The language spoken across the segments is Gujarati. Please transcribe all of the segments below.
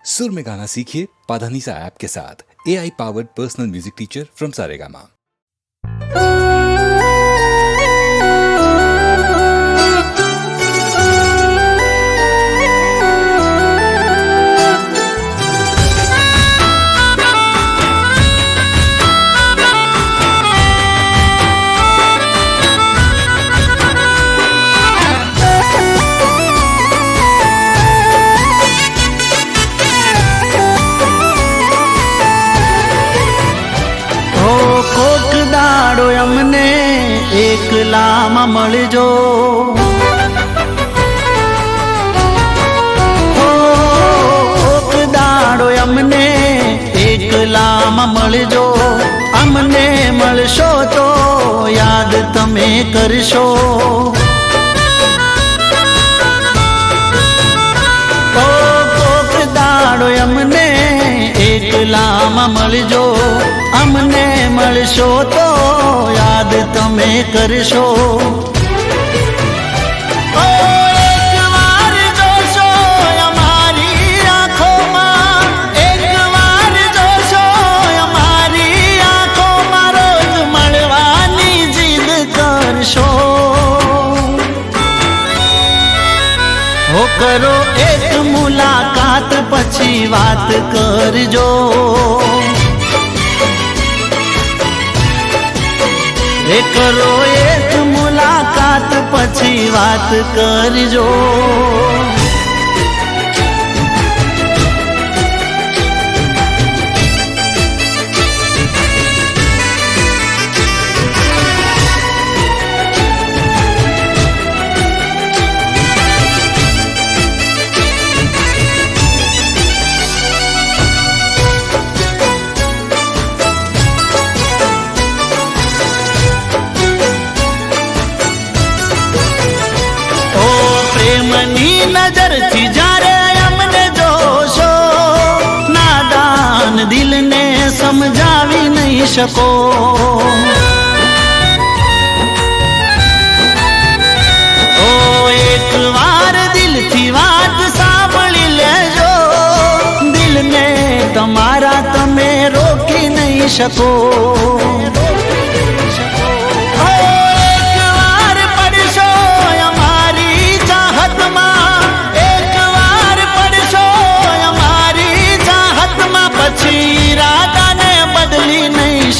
सुर में गाना सीखिए पाधानीसा ऐप के साथ। AI powered personal music teacher from Saregama. અમને એકલામાં મળજો, કોક દાડો અમને એકલામાં મળજો, અમને મળશો તો યાદ તમે કરશો. કોક દાડો અમને એકલામાં મળજો, અમને મળશો તો યાદ તમે કરશો. એકવાર જોશો અમારી આંખોમાં, એકવાર જોશો અમારી આંખોમાં, રોજ મળવાની જીદ કરશો. હો કરો એક મુલાકાત પછી વાત કરજો. કરો એક મુલાકાત પછી વાત કરજો. નજરથી જ્યારે અમને જોશો, નાદાન દિલને સમજાવી નહીં શકો. ઓ એકવાર દિલથી વાત સાંભળી લેજો, દિલને તમારા તમે રોકી નહીં શકો.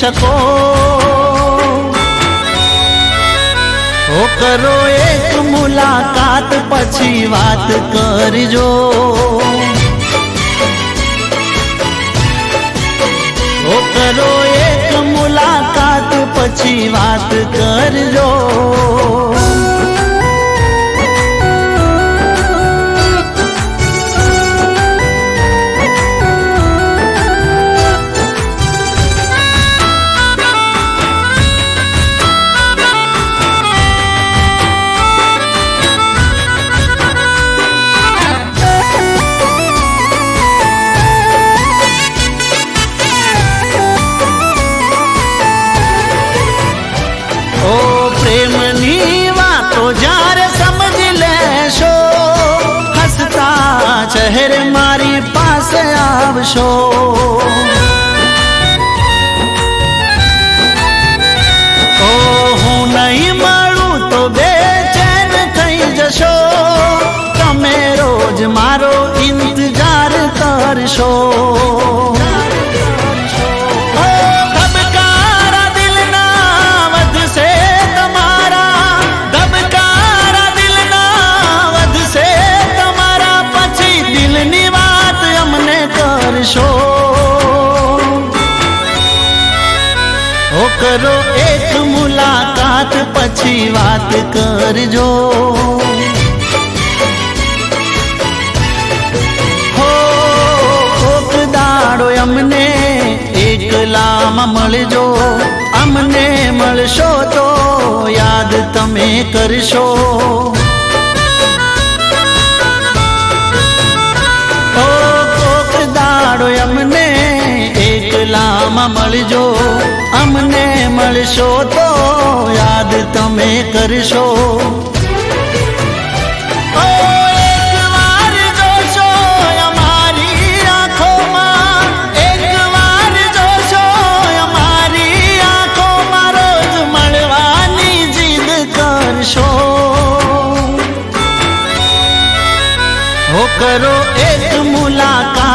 શકો હો કરો એક મુલાકાત પછી વાત કરજો. હો કરો એક મુલાકાત પછી વાત કરજો. શહેર મારી પાસે આવશો, ઓ હું નહીં મળું તો બેચેન થઈ જશો, તમે રોજ મારો ઇંતજાર કરશો. કરો એક મુલાકાત પછી વાત કરજો. હો કોક દાડો અમને એકલામાં મળજો, અમને મળશો તો યાદ તમે કરશો. હો કોક દાડો અમને એકલામાં મળજો, અમને મળશો તો યાદ તમે કરશો. એકવાર જોશો અમારી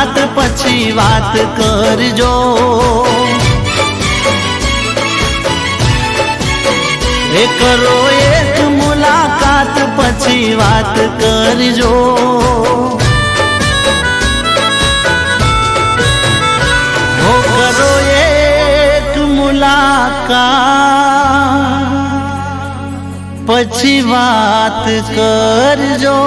મુલાકાત પછી વાત કરજો. એ કરો એક મુલાકાત પછી વાત કરજો. ઓ કરો એક મુલાકાત પછી વાત કરજો.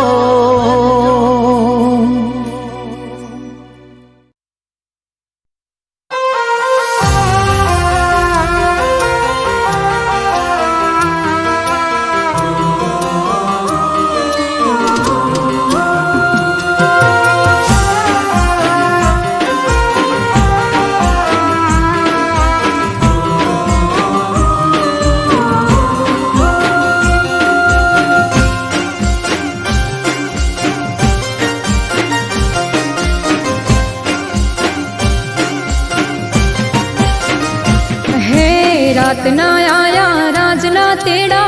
रात ना आया राजना तेड़ा,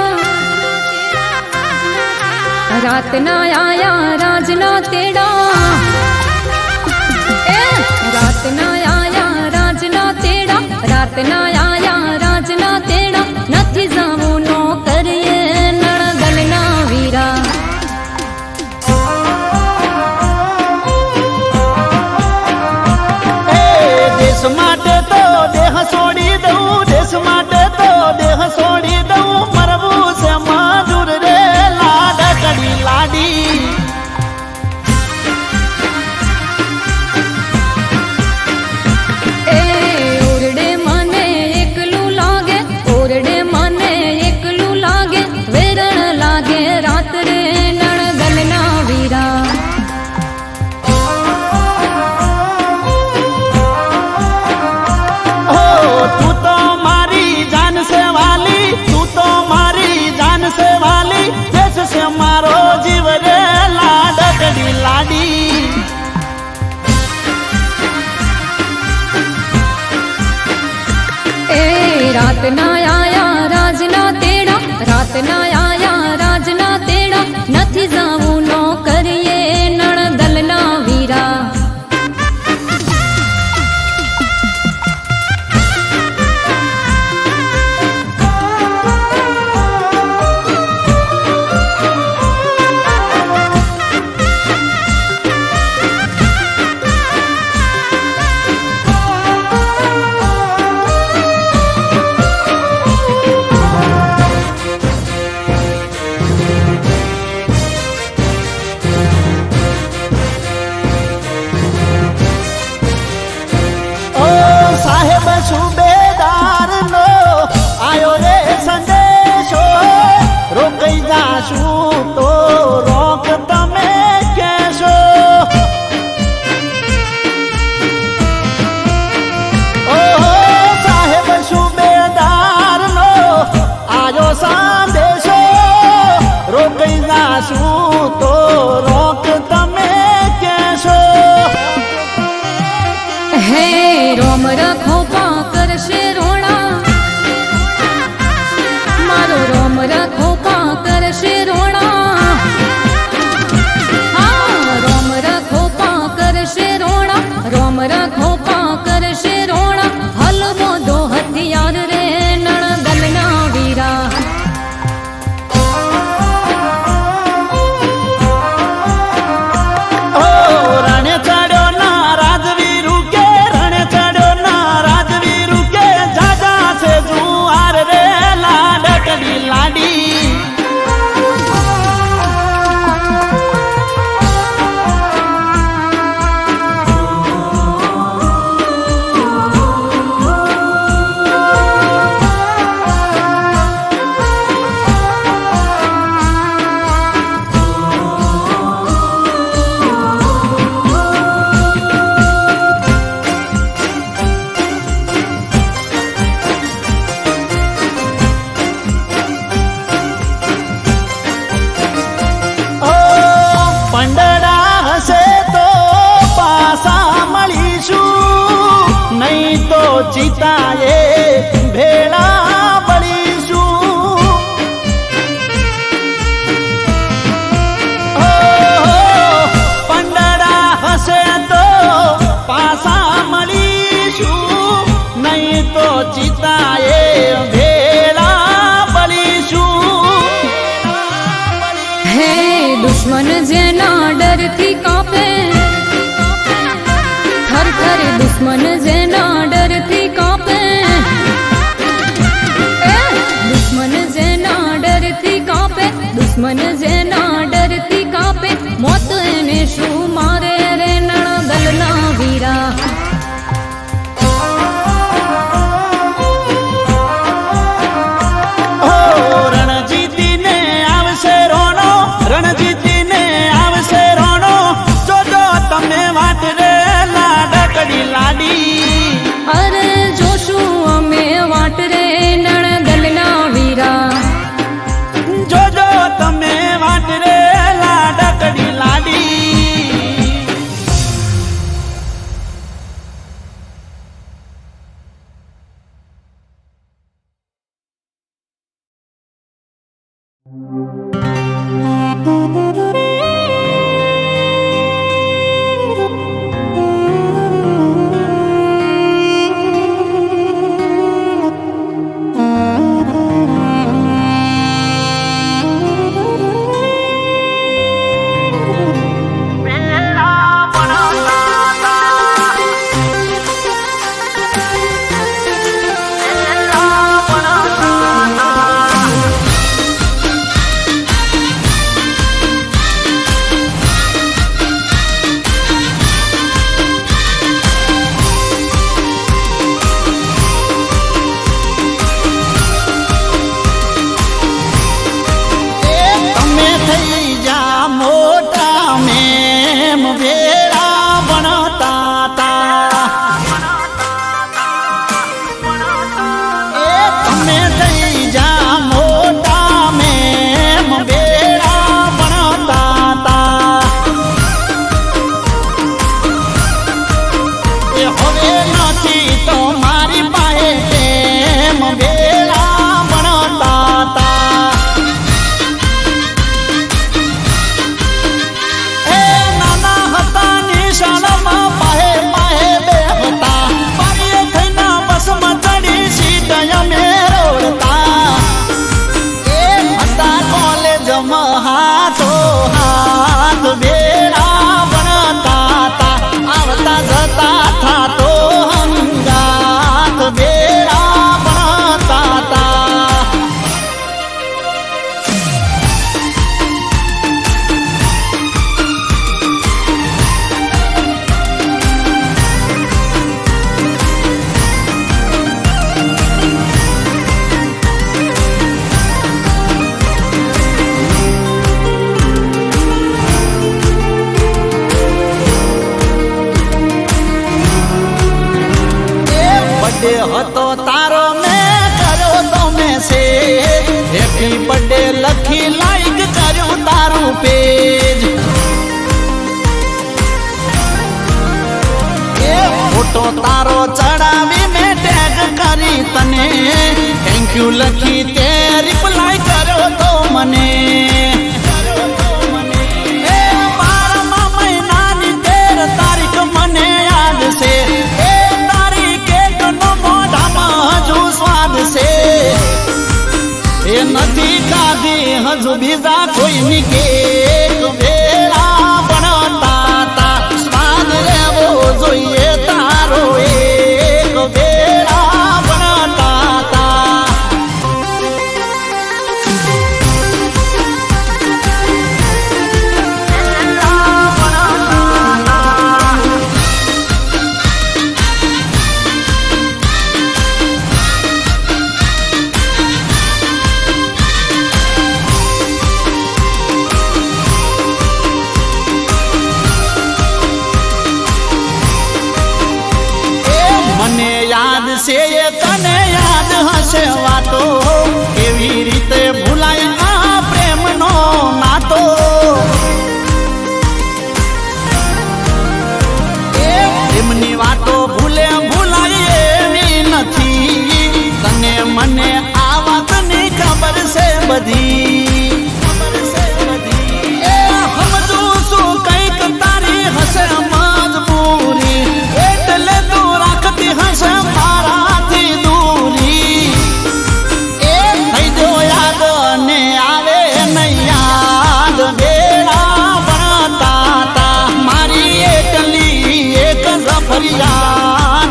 रात ना आया राजना तेड़ा, रात ना आया राजना तेड़ा, रात ना आया राजना तेड़ा. નથી જાવું નો કરીએ નણગલના વીરા. દેશ માટે તો દેહ છોડી દઉં, દેશ માટે તો દેહ છોડી દઉં. મરવું છે મજૂર રે લાડકડી લાડી. એ ઓરડે મને એકલું લાગે, ઓરડે મને એકલું લાગે. વેરણ લાગે રાત્રે નણગલના વીરા. તું તો મારી જાન છે વાલી, તું તો મારી જાન છે વાલી. દેશ છે મારો જીવ રે લાડકડી લાડી. ए रात ना आया राजना तेड़ा, रात ना आया राजना तेड़ा. નથી જાવું નો કરીએ નણગલના વીરા. ઓ સાહેબ સુબેદાર નો આયો રે સંદેશો. રોકાઈ જાશું તો રોક તમે કહેશો. ઓ સાહેબ સુબેદાર નો આયો સંદેશો. રોકાઈ જાશું તો રોક તમે કહેશો. હે રોમ રખો પાકર શેરોણા, મારો રોમ રખો પાકર શેરોણા. હા રોમ રખો પાકર શેરોણા, રોમ રખો પાકર શેરોણા. હલવો દો હથિયાર રે નણગલના વીરા. ઓ રણે ચડ્યો ના રાજવીરુ કે, રણે ચડ્યો ના રાજવીરુ કે. જાજા છે જુવાર રે લાડકડી લાડી. ચિતાએ ભેળા પડીશું. પંડળા હશે તો દુશ્મન જેના ડરથી કાપે, દુશ્મન જેના ડરથી કાપે, દુશ્મન જેના ડરથી કાપે, મોત એને શું મારે રે નણદલના વીરા. રણજીતીને આવશે રોણો, રણજીતીને આવશે રોણો, જોજો તમે વાટ રે લાડકડી લાડી. અરે જોશું અમે વાટ રે નણદલના વીરા. જોજો તમે વાટ રે લાડકડી લાડી. હતો તારો મેં કર્યો તો મેસેજ, હેપી બર્થડે લખી લાઈક કર્યું તારું પેજ. એ ફોટો તારો ચડાવી મેં ટેગ કરી તને, થેન્ક યુ લખી તે રિપ્લાય કર્યો તો મને. એ 12મા મહિનાની 13 તારીખ મને યાદ છે, એ નથી ખાધી હજુ બીજા કોઈની કેક. વેળા બનતા તા સ્વાદ લેવો જોઈએ તારો એક. વેળા બનતા તા છે એ તને યાદ હશે વાતો, એવી રીતે ભૂલાય આ પ્રેમનો નાતો. એ પ્રેમની વાતો ભૂલે ભૂલાય એવી નથી, તને મને આ વાતની ખબર છે બધી. એ સમજુ છું કઈક તારી હશે મજબૂરી, એટલે તું રાખતી હશે ફરિયાદ.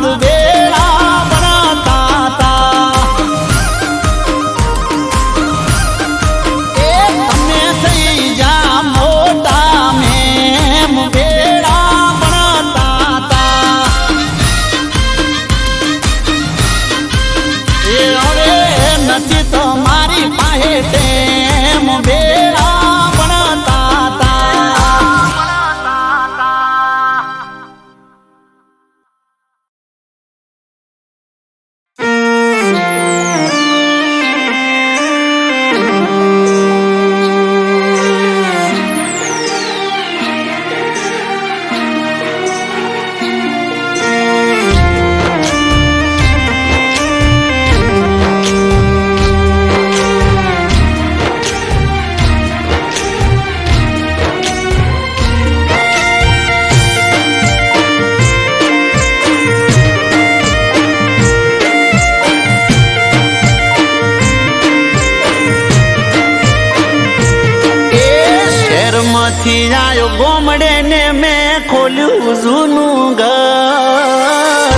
જૂનું ઘર.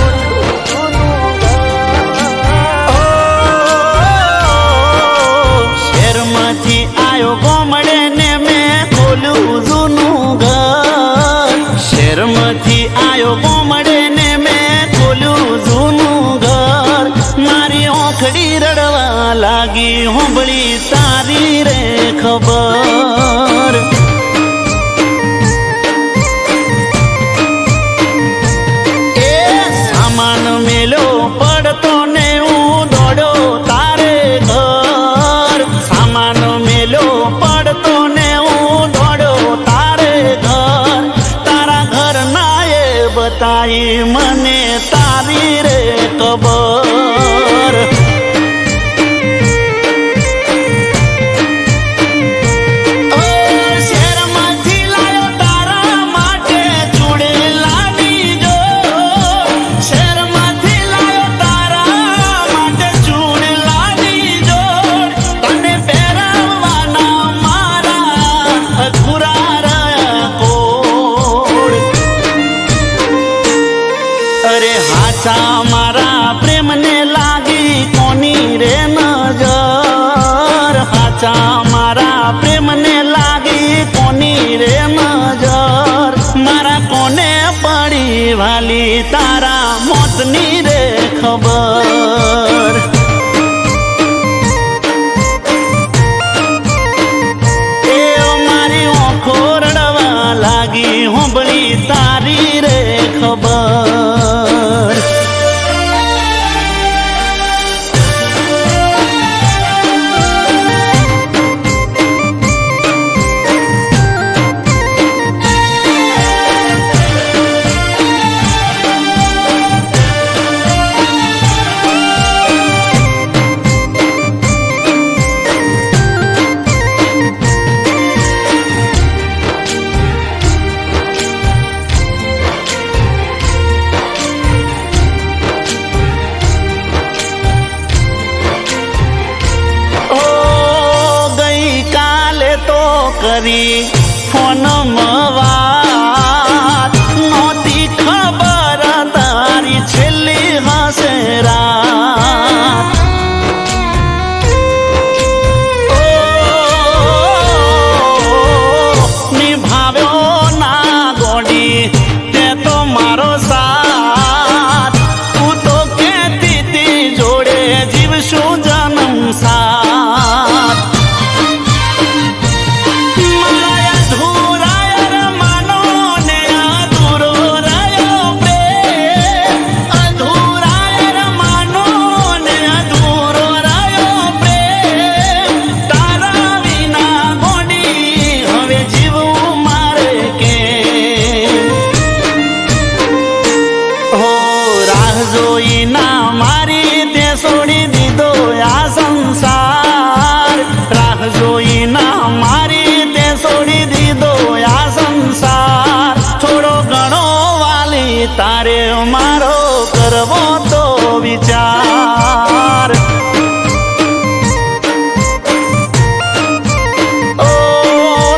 શહેરમાંથી આયો ગોમડે ને મેં ખોલ્યું જૂનું ઘર. શહેરમાંથી આયો ગોમડે ને મેં ખોલ્યું જૂનું ઘર. મારી ઓખડી રડવા લાગી હોંભળી તારી રે ખબર. પડતો ને હું દોડો તારે ઘર. સામાન મેલો પડતો ને હું દોડો તારે ઘર. તારા ઘર ના એ બતાઈ મને તારી રે ખબર. મારા પ્રેમને લાગી કોની રે નજર. હાચા મારા પ્રેમને લાગી કોની રે નજર. મારા કોને પડી વાલી તારા મોતની રે ખબર. એ મારી ઓખો રડવા લાગી હોંભળી તારી રે ખબર. કરી ફોન વાત નહોતી ખબર તારી છેલ્લી હશે રાત. નિભાવ્યો ના ગોડી તે તો મારો સાથ. તું તો કહેતી તી જોડે જીવશું જન્મ સાથ. તારે મારો કરવો તો વિચાર. ઓ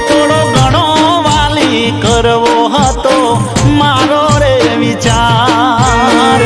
થોડો ઘણો વાલી કરવો હતો મારો રે વિચાર.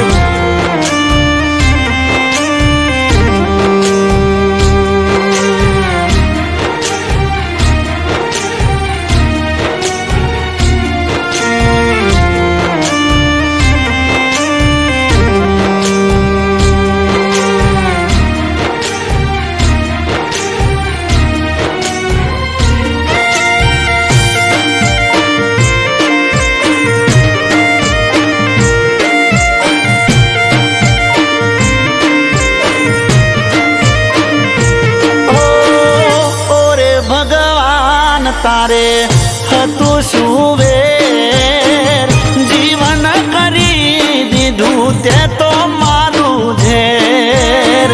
તારે હતું શું વેર. જીવન કરી દીધું તે તો મારું ઝેર.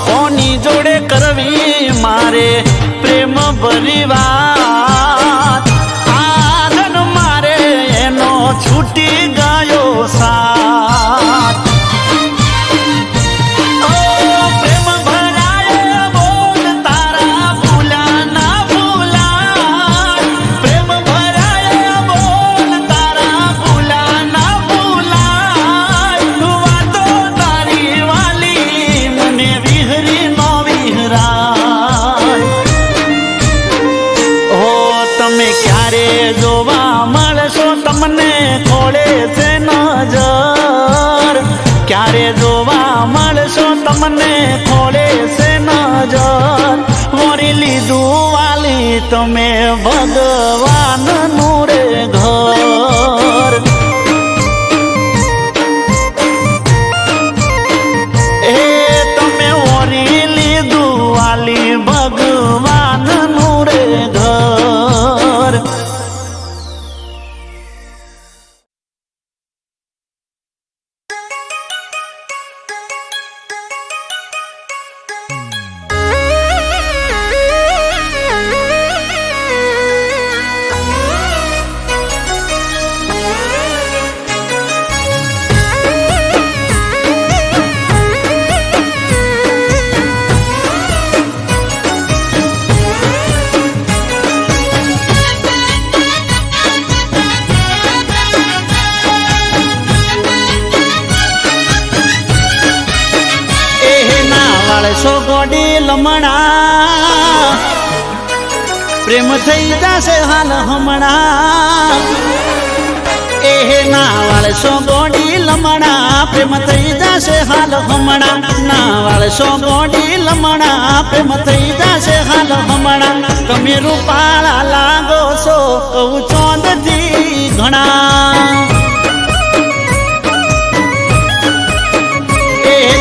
કોની જોડે કરવી મારે પ્રેમ ભરી વાત. આગળ મારે એનો છૂટી ગયો સાથ. પ્રેમ ભરાય બોલ તારા ભૂલા તમને ખોળે છે નજર ક્યારે જોવા મળશો તમને ખોળે છે નજર વરી લીધું વાલી તમે ભગવાન નું રે ઘર એ તમે વરી લીધું વાલી ભગવાન નું રે ઘર છો ગોડી લમણા પ્રેમ થઈ જશે હાલ હમણાં એ ના વાળશો ગોડી લમણા પ્રેમ થઈ જશે હાલ હમણાં ના વાળશો ગોડી લમણા પ્રેમ થઈ જશે હાલ હમણાં તમે રૂપાળા લાગો છો કહું ચોંદથી ઘણા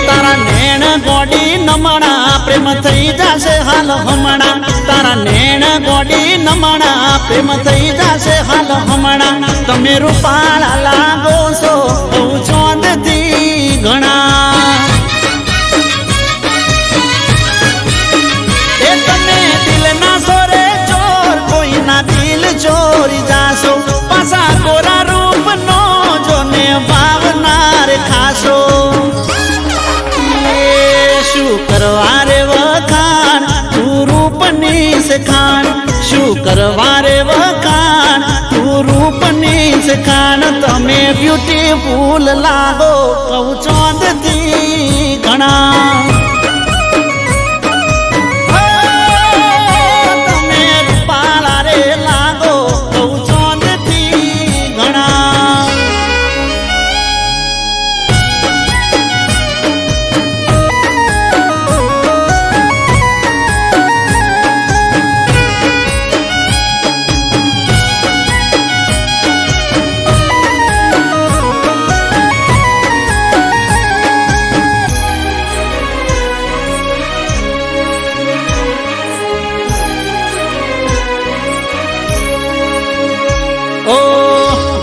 તારા નેણ ગોડી નમણા પ્રેમ થઈ જશે હાલ હમણાં તારા નેણ ગોડી નમણા પ્રેમ થઈ જશે હાલ હમણાં તમે રૂપાળા લાગો છો કહું ચોંદથી ઘણા એ તમે દિલના સોરે ચોર કોઈના દિલ ચોરી જાશો પાછા કોરા રૂપ નો જોને ભાવનાર ખાશો શું કરવા રે વખાણ તું રૂપની સખાણ શું કરવા રે વખાણ તું રૂપની સખાણ તમે બ્યુટીફુલ લાગો કહું ચોંદથી ઘણા તમે રૂપાળા રે લાગો કહું ચોંદથી ઘણા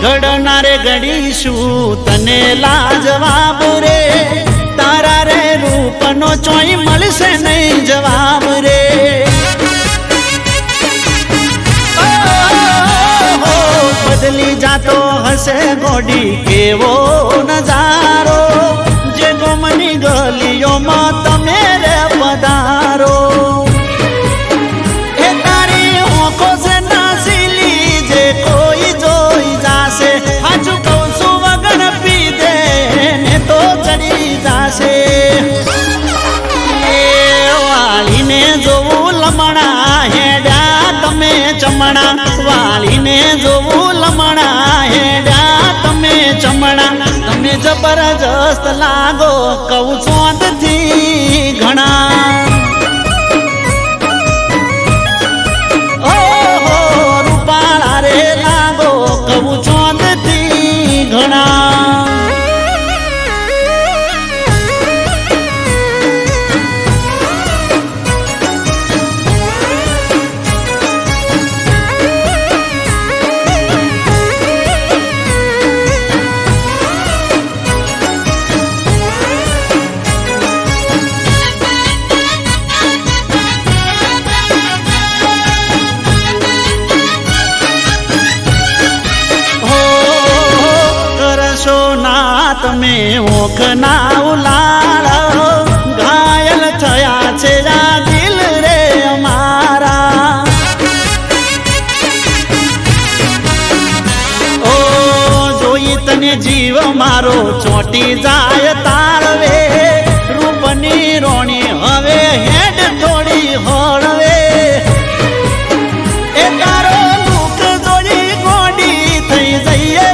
ઘડનારે ઘડીશું તને લાજવાબ રે તારા રે રૂપનો ચોઈ મળશે નહીં જવાબ રે બદલી જાતો હશે ગોડી કેવો નજારો જે ગોમની ગલીઓમાં તમે રે પધારો એ તારી આંખો છે નાસીલી જે કોઈ જોઈ જાશે હાચું કહું છું વગર પીધે ને તો ચડી જાશે એ વાલીને જોવું લમણા હેડ્યા તમે ચમણા વાલીને જોવું લમણા હેડ્યા તમે ચમણા તમે જબરજસ્ત લાગો કહું ચોંદથી ઘણા રૂપાળા રે લાગો કહું ચોંદથી ઘણા તમે ઓખના ઉલાળ ઘાયલ થયા છે આ દિલ રે અમારા ઓ જોઈ તને જીવ મારો ચોટી જાય તાળવે રૂપની રોણી હવે હેડ થોડી હોળવે એ તારો દુઃખ જોડી ગોડી થઈ જઈએ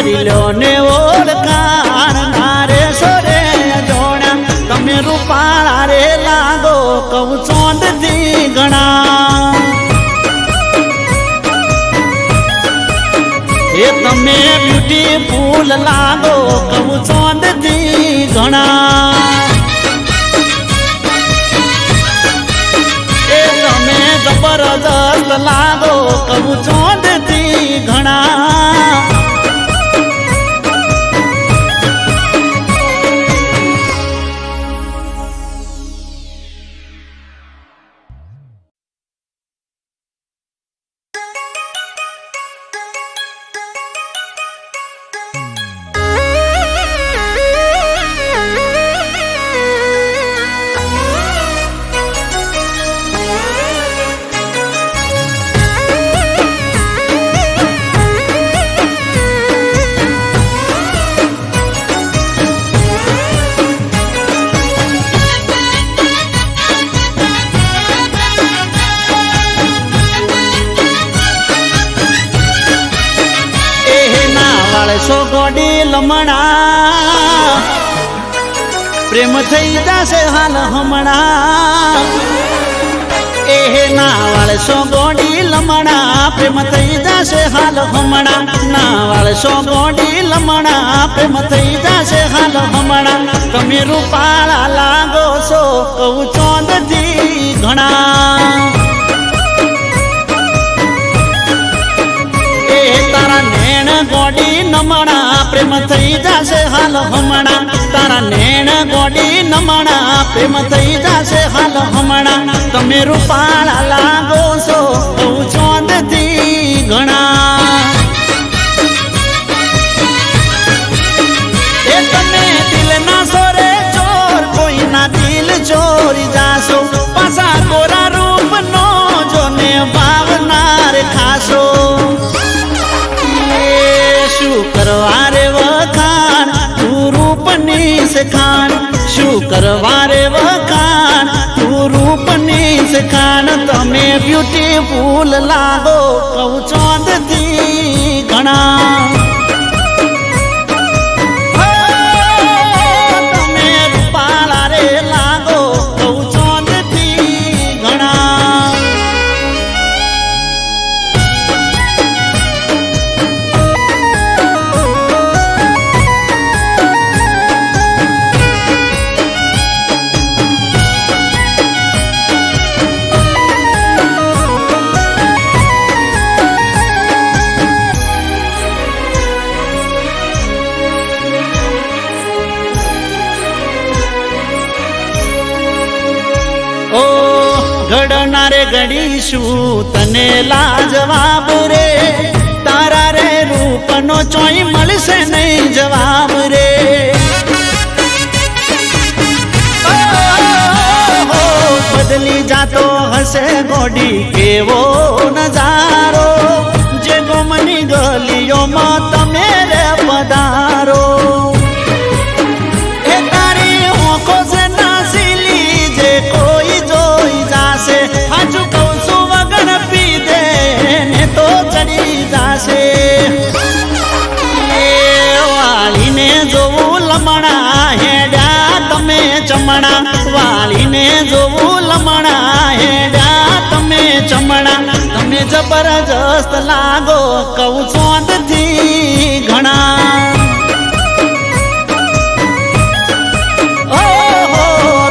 કરી લો ને ઓળખાણ મારે સોરે જોણા તમે રૂપાળા રે લાગો કહું ચોંદથી ઘણા એ તમે બ્યુટીફુલ લાગો કહું ચોંદથી ઘણા એ તમે જબરદસ્ત લાગો કહું ચોંદથી ઘણા સો ગોડી લમણા પ્રેમ થઈ જશે હાલ હમણાં એ ના વાળસો ગોડી લમણા પ્રેમ થઈ જશે હાલ હમણાં ના વાળસો ગોડી લમણા પ્રેમ થઈ જશે હાલ હમણાં તમે રૂપાળા લાગો છો કહું ચોંદથી ઘણા તારા નેણ ગોડી નમણા પ્રેમ થઈ જશે હાલ હમણાં તારા નેણ ગોડી નમણા પ્રેમ થઈ જશે હાલ હમણાં તમે રૂપાળા લાગો છો કહું ચોંદથી ઘણા એ તમે દિલના સોરે ચોર કોઈના દિલ ચોરી જાશો પાછા ગોરા રૂપનો જોને ભાવનાર ખાશો શું કરવા રે વખાણ તું રૂપની સખાણ શું કરવા રે વખાણ તું રૂપની સખાણ તમે બ્યુટીફુલ લાગો કહું ચોંદથી ઘણા તમે રૂપાળા રે લાગો કહું ચોંદથી ઘણા ઘડનારે ઘડીશું તને લાજવાબ રે તારા રે રૂપનો ચોઈ મળશે નહીં જવાબ રે બદલી જાતો હશે ગોડી કેવો નજારો જે ગોમની ગલીઓમાં તમે રે પધારો એ તારી ઓંખો છે નાસીલી જે કોઈ જોઈ જાશે હાજુ કહું છું વગર પીધે ને તો ચડી જાશે વાળીને જોવું લમણા હેડ્યા તમે ચમણા વાળીને જોવું લમણા હેડ્યા તમે ચમણા તમે જબરજસ્ત લાગો કહું ચોંદથી ઘણા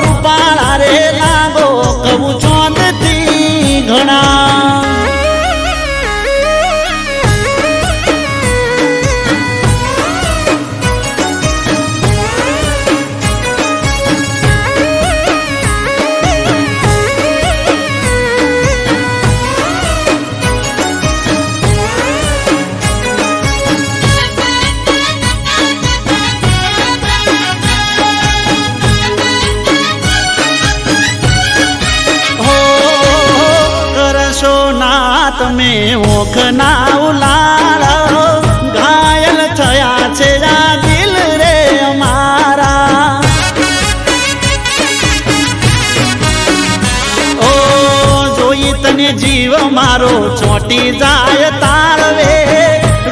રૂપાળા રે લાગો કહું ચોંદથી ઘણા તમે ઓખ ના ઉલાળો ઘાયલ થયા છે આ દિલ રે અમારા ઓ જોઈ તને જીવ મારો ચોટી જાય તાળવે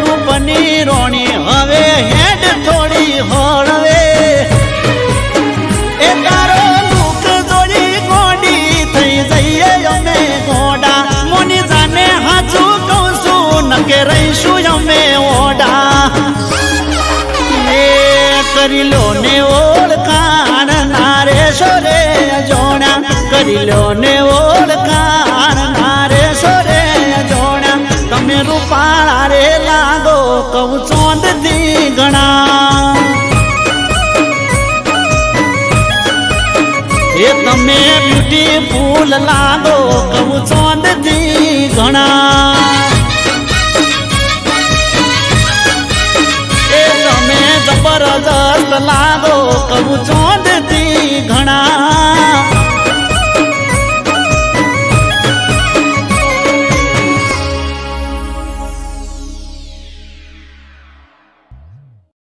રૂપની રોણી હવે લઈશું અમે ઓડા એ કરી લો ને ઓળખાણ નારે સોરે જોણા કરી લો ને ઓળખાણ નારે સોરે જોણા તમે રૂપાળા રે લાગો કહું ચોંદ થી ઘણા એ તમે બ્યુટીફુલ લાગો કહું ચોંદ થી ઘણા એ તમે જબરદસ્ત લાગો કહું